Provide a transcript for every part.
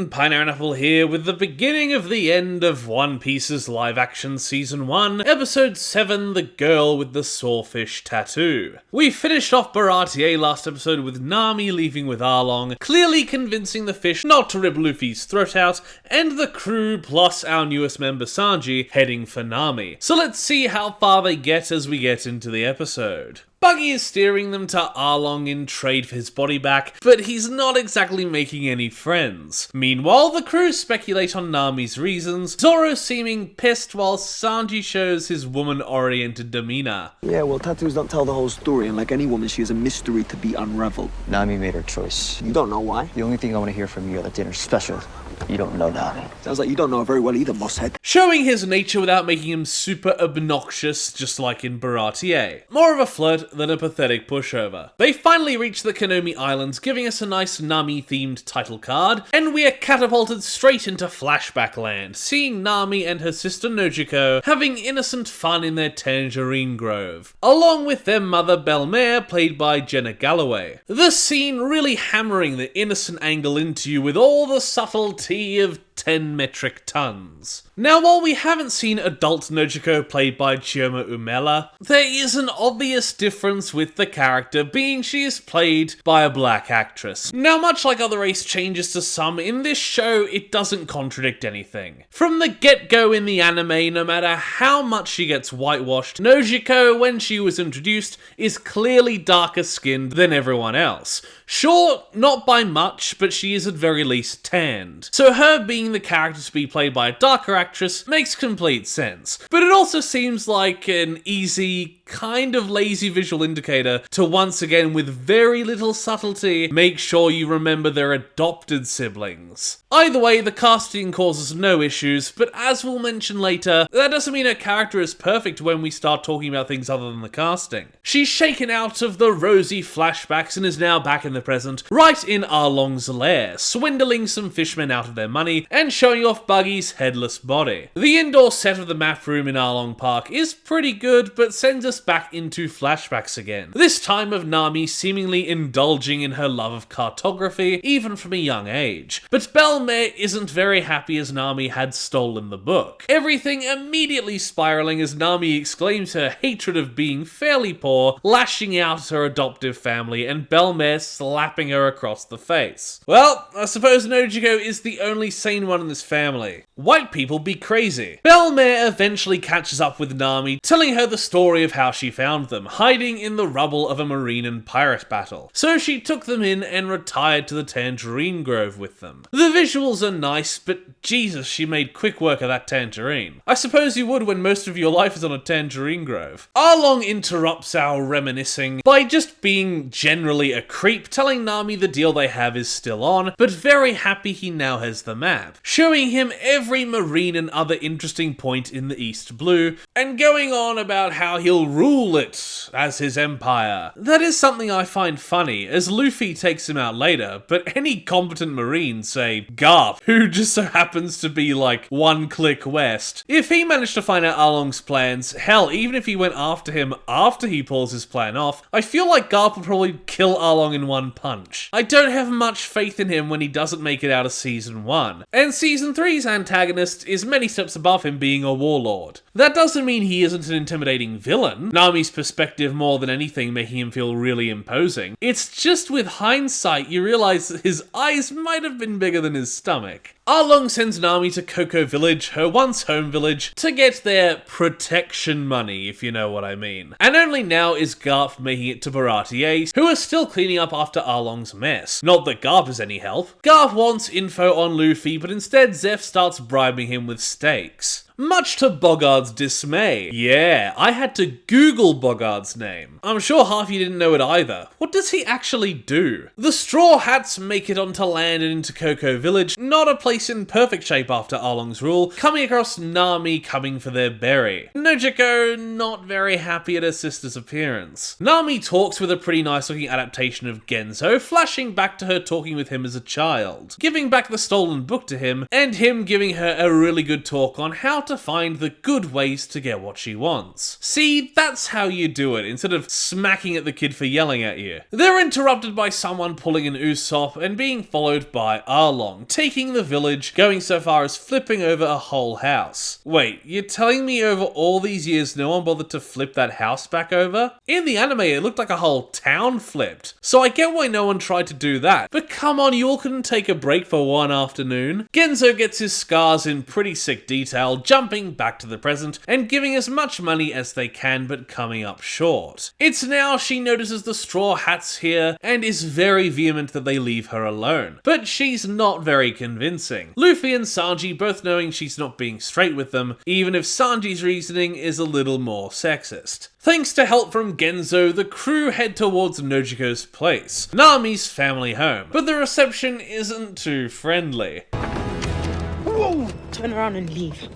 everyone, Pineapple here with the beginning of the end of One Piece's live-action Season 1, Episode 7, The Girl with the Sawfish Tattoo. We finished off Baratier last episode with Nami leaving with Arlong, clearly convincing the fish not to rip Luffy's throat out, and the crew plus our newest member Sanji heading for Nami. So let's see how far they get as we get into the episode. Buggy is steering them to Arlong in trade for his body back, but he's not exactly making any friends. Meanwhile, the crew speculate on Nami's reasons, Zoro seeming pissed while Sanji shows his woman-oriented demeanor. Yeah, well, tattoos don't tell the whole story, and like any woman, she is a mystery to be unraveled. Nami made her choice. You don't know why? The only thing I want to hear from you at the dinner special. You don't know Nami. Sounds like you don't know her very well either, Mosshead. Showing his nature without making him super obnoxious, just like in Baratier. More of a flirt than a pathetic pushover. They finally reach the Konomi Islands, giving us a nice Nami-themed title card, and we are catapulted straight into flashback land, seeing Nami and her sister Nojiko having innocent fun in their tangerine grove, along with their mother Belmare, played by Jenna Galloway. The scene really hammering the innocent angle into you with all the subtlety of 10 metric tons. Now, while we haven't seen adult Nojiko played by Chioma Umela, there is an obvious difference with the character, being she is played by a black actress. Now, much like other race changes to some, in this show it doesn't contradict anything. From the get-go in the anime, no matter how much she gets whitewashed, Nojiko, when she was introduced, is clearly darker skinned than everyone else. Sure, not by much, but she is at very least tanned. So her being the character to be played by a darker actress makes complete sense. But it also seems like an easy, kind of lazy visual indicator to once again, with very little subtlety, make sure you remember their adopted siblings. Either way, the casting causes no issues, but as we'll mention later, that doesn't mean her character is perfect when we start talking about things other than the casting. She's shaken out of the rosy flashbacks and is now back in the present, right in Arlong's lair, swindling some fishmen out of their money and showing off Buggy's headless body. The indoor set of the map room in Arlong Park is pretty good, but sends us back into flashbacks again. This time of Nami seemingly indulging in her love of cartography, even from a young age. But Belmare isn't very happy as Nami had stolen the book. Everything immediately spiraling as Nami exclaims her hatred of being fairly poor, lashing out at her adoptive family, and Belmare slapping her across the face. Well, I suppose Nojiko is the only sane one in this family. White people be crazy. Belmare eventually catches up with Nami, telling her the story of how she found them, hiding in the rubble of a marine and pirate battle. So she took them in and retired to the Tangerine Grove with them. The visuals are nice, but Jesus, she made quick work of that tangerine. I suppose you would when most of your life is on a Tangerine Grove. Arlong interrupts our reminiscing by just being generally a creep, telling Nami the deal they have is still on, but very happy he now has the map, showing him every marine and other interesting point in the East Blue, and going on about how he'll rule it as his empire. That is something I find funny, as Luffy takes him out later, but any competent marine, say Garp, who just so happens to be like one click west, if he managed to find out Arlong's plans, hell, even if he went after him after he pulls his plan off, I feel like Garp will probably kill Arlong in one punch. I don't have much faith in him when he doesn't make it out of Season 1, and Season 3's antagonist is many steps above him being a warlord. That doesn't mean he isn't an intimidating villain, Nami's perspective more than anything making him feel really imposing. It's just with hindsight you realise that his eyes might have been bigger than his stomach. Arlong sends Nami to Cocoa Village, her once home village, to get their protection money, if you know what I mean. And only now is Garp making it to Baratier, who are still cleaning up after Arlong's mess. Not that Garp is any help. Garp wants info on Luffy, but instead Zeph starts bribing him with steaks. Much to Boggard's dismay. Yeah, I had to Google Boggard's name. I'm sure half you didn't know it either. What does he actually do? The Straw Hats make it onto land and into Cocoa Village, not a place in perfect shape after Arlong's rule, coming across Nami coming for their berry. Nojiko not very happy at her sister's appearance. Nami talks with a pretty nice looking adaptation of Genzo, flashing back to her talking with him as a child, giving back the stolen book to him, and him giving her a really good talk on how to to find the good ways to get what she wants. See, that's how you do it, instead of smacking at the kid for yelling at you. They're interrupted by someone pulling an Usopp and being followed by Arlong, taking the village, going so far as flipping over a whole house. Wait, you're telling me over all these years no one bothered to flip that house back over? In the anime it looked like a whole town flipped, so I get why no one tried to do that, but come on, you all couldn't take a break for one afternoon? Genzo gets his scars in pretty sick detail, jumping back to the present and giving as much money as they can but coming up short. It's now she notices the Straw Hats here and is very vehement that they leave her alone, but she's not very convincing. Luffy and Sanji both knowing she's not being straight with them, even if Sanji's reasoning is a little more sexist. Thanks to help from Genzo, the crew head towards Nojiko's place, Nami's family home, but the reception isn't too friendly. Whoa! Turn around and leave.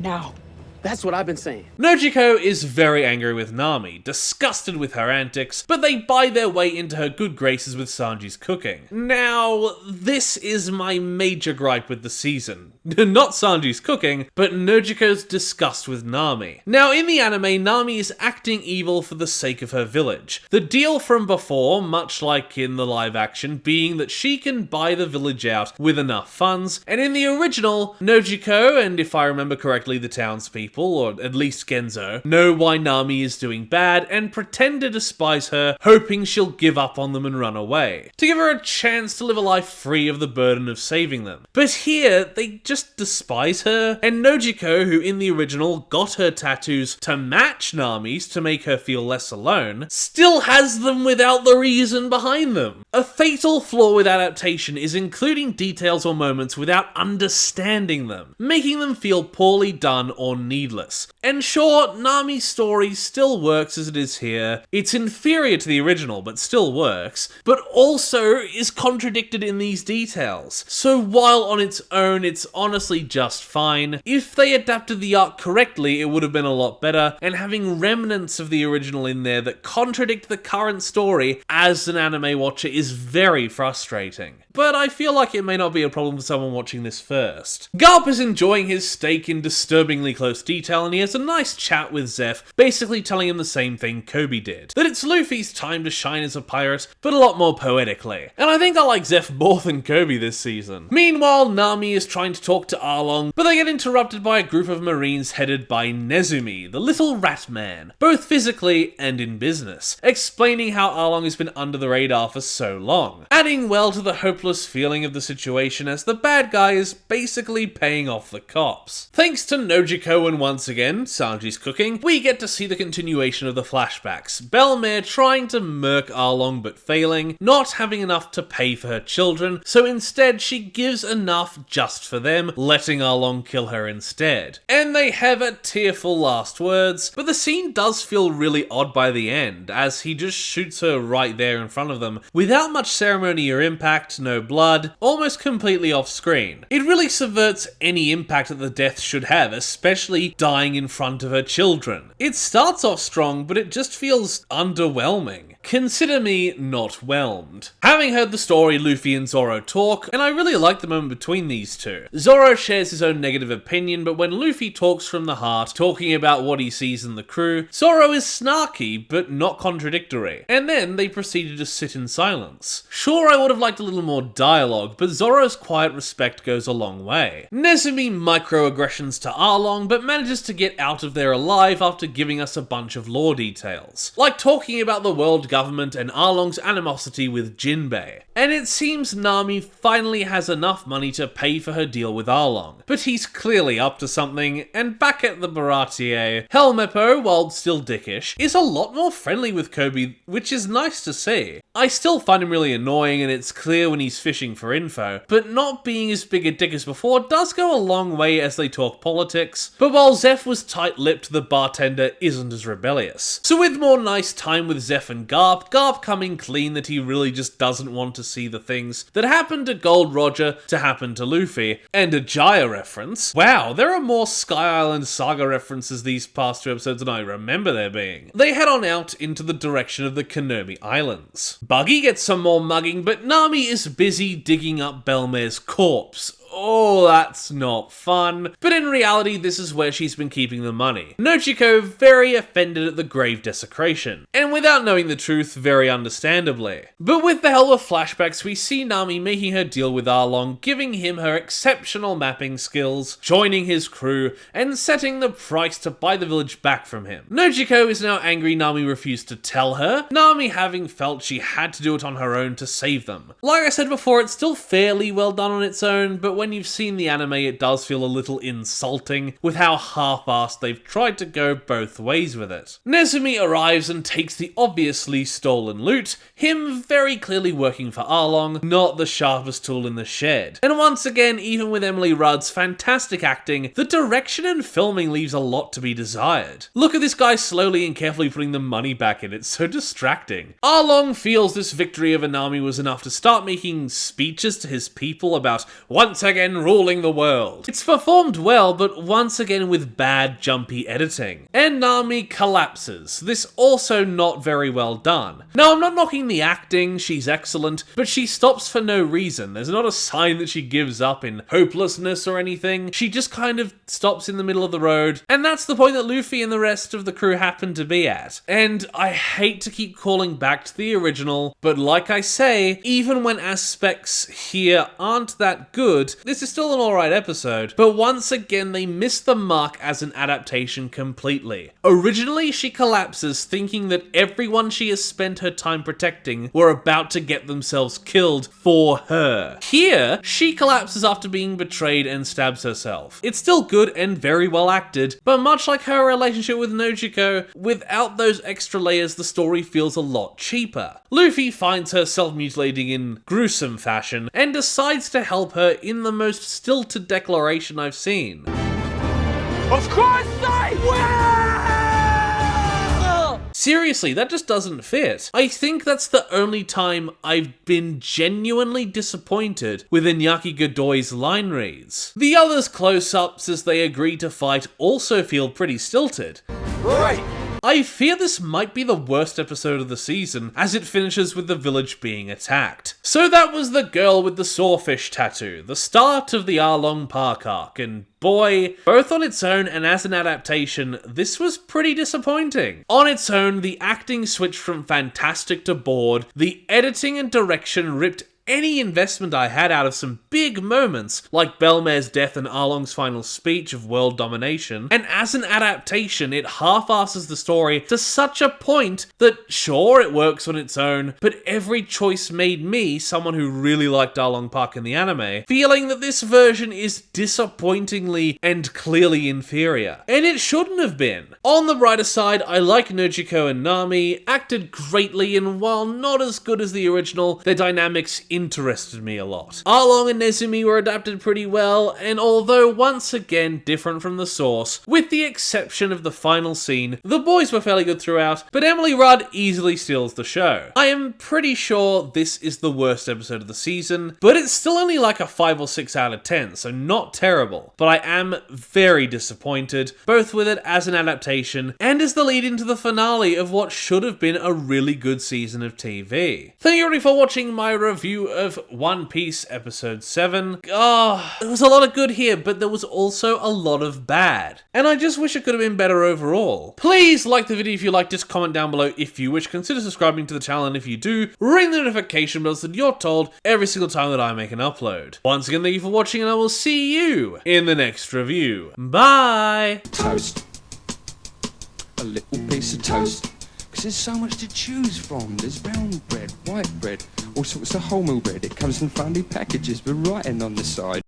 Now. That's what I've been saying. Nojiko is very angry with Nami, disgusted with her antics, but they buy their way into her good graces with Sanji's cooking. Now, this is my major gripe with the season. Not Sanji's cooking, but Nojiko's disgust with Nami. Now, in the anime, Nami is acting evil for the sake of her village. The deal from before, much like in the live action, being that she can buy the village out with enough funds, and in the original, Nojiko, and if I remember correctly, the townspeople, or at least Genzo, know why Nami is doing bad and pretend to despise her, hoping she'll give up on them and run away, to give her a chance to live a life free of the burden of saving them. But here, they just despise her, and Nojiko, who in the original got her tattoos to match Nami's to make her feel less alone, still has them without the reason behind them. A fatal flaw with Adaptation is including details or moments without understanding them, making them feel poorly done or needless. And sure, Nami's story still works as it is here. It's inferior to the original, but still works, but also is contradicted in these details. So while on its own, it's honestly just fine. If they adapted the arc correctly, it would have been a lot better, and having remnants of the original in there that contradict the current story as an anime watcher is very frustrating. But I feel like it may not be a problem for someone watching this first. Garp is enjoying his steak in disturbingly close detail, and he has a nice chat with Zeph, basically telling him the same thing Kobe did. That it's Luffy's time to shine as a pirate, but a lot more poetically. And I think I like Zeph more than Kobe this season. Meanwhile, Nami is trying to talk to Arlong, but they get interrupted by a group of marines headed by Nezumi, the little rat man, both physically and in business, explaining how Arlong has been under the radar for so long, adding well to the hopeless feeling of the situation as the bad guy is basically paying off the cops. Thanks to Nojiko and once again, Sanji's cooking, we get to see the continuation of the flashbacks. Belmare trying to murk Arlong but failing, not having enough to pay for her children, so instead she gives enough just for them, letting Arlong kill her instead. And they have a tearful last words, but the scene does feel really odd by the end, as he just shoots her right there in front of them, without much ceremony or impact, no blood, almost completely off screen. It really subverts any impact that the death should have, especially dying in front of her children. It starts off strong, but it just feels underwhelming. Consider me not whelmed. Having heard the story, Luffy and Zoro talk, and I really like the moment between these two. Zoro shares his own negative opinion, but when Luffy talks from the heart, talking about what he sees in the crew, Zoro is snarky, but not contradictory. And then they proceed to just sit in silence. Sure, I would have liked a little more dialogue, but Zoro's quiet respect goes a long way. Nezumi microaggressions to Arlong, but manages to get out of there alive after giving us a bunch of lore details, like talking about the world government and Arlong's animosity with Jinbei. And it seems Nami finally has enough money to pay for her deal with Arlong, but he's clearly up to something, and back at the Baratier, Helmeppo, while still dickish, is a lot more friendly with Kobe, which is nice to see. I still find him really annoying, and it's clear when he's fishing for info, but not being as big a dick as before does go a long way as they talk politics. But while Zeph was tight-lipped, the bartender isn't as rebellious. So with more nice time with Zeph and Garp coming clean that he really just doesn't want to see the things that happened to Gold Roger to happen to Luffy, and a Jaya reference. Wow, there are more Sky Island Saga references these past two episodes than I remember there being. They head on out into the direction of the Konomi Islands. Buggy gets some more mugging, but Nami is busy digging up Belmare's corpse. oh, that's not fun. But in reality, this is where she's been keeping the money. Nojiko very offended at the grave desecration, and without knowing the truth, very understandably. But with the help of flashbacks, we see Nami making her deal with Arlong, giving him her exceptional mapping skills, joining his crew, and setting the price to buy the village back from him. Nojiko is now angry Nami refused to tell her, Nami having felt she had to do it on her own to save them. Like I said before, it's still fairly well done on its own, but when you've seen the anime, it does feel a little insulting with how half-assed they've tried to go both ways with it. Nezumi arrives and takes the obviously stolen loot, him very clearly working for Arlong, not the sharpest tool in the shed. And once again, even with Emily Rudd's fantastic acting, the direction and filming leaves a lot to be desired. Look at this guy slowly and carefully putting the money back in, it's so distracting. Arlong feels this victory over Nami was enough to start making speeches to his people about once again ruling the world. It's performed well, but once again with bad jumpy editing. And Nami collapses, this also not very well done. Now I'm not knocking the acting, she's excellent, but she stops for no reason. There's not a sign that she gives up in hopelessness or anything, she just kind of stops in the middle of the road, and that's the point that Luffy and the rest of the crew happen to be at. And I hate to keep calling back to the original, but like I say, even when aspects here aren't that good, this is still an alright episode, but once again they miss the mark as an adaptation completely. Originally, she collapses thinking that everyone she has spent her time protecting were about to get themselves killed for her. Here, she collapses after being betrayed and stabs herself. It's still good and very well acted, but much like her relationship with Nojiko, without those extra layers, the story feels a lot cheaper. Luffy finds her self-mutilating in gruesome fashion and decides to help her in the most stilted declaration I've seen. Of course I will! Seriously, that just doesn't fit. I think that's the only time I've been genuinely disappointed with Iñaki Godoy's line reads. The others' close-ups as they agree to fight also feel pretty stilted. Right. I fear this might be the worst episode of the season, as it finishes with the village being attacked. So that was the girl with the sawfish tattoo, the start of the Arlong Park arc, and boy, both on its own and as an adaptation, this was pretty disappointing. On its own, the acting switched from fantastic to bored, the editing and direction ripped any investment I had out of some big moments, like Belmare's death and Arlong's final speech of world domination, and as an adaptation, it half-asses the story to such a point that, sure, it works on its own, but every choice made me, someone who really liked Arlong Park in the anime, feeling that this version is disappointingly and clearly inferior. And it shouldn't have been. On the brighter side, I like Nojiko and Nami, acted greatly, and while not as good as the original, their dynamics interested me a lot. Arlong and Nezumi were adapted pretty well, and although once again different from the source, with the exception of the final scene, the boys were fairly good throughout, but Emily Rudd easily steals the show. I am pretty sure this is the worst episode of the season, but it's still only like a 5 or 6 out of 10, so not terrible. But I am very disappointed, both with it as an adaptation, and as the lead into the finale of what should have been a really good season of TV. Thank you everybody for watching my review of One Piece Episode 7. There was a lot of good here, but there was also a lot of bad. And I just wish it could have been better overall. Please like the video if you liked it, comment down below if you wish, consider subscribing to the channel, and if you do, ring the notification bell so that you're told every single time that I make an upload. Once again, thank you for watching, and I will see you in the next review. Bye! Toast. A little piece of toast. Because there's so much to choose from. There's brown bread, white bread, all sorts of wholemeal bread. It comes in funny packages with writing on the side.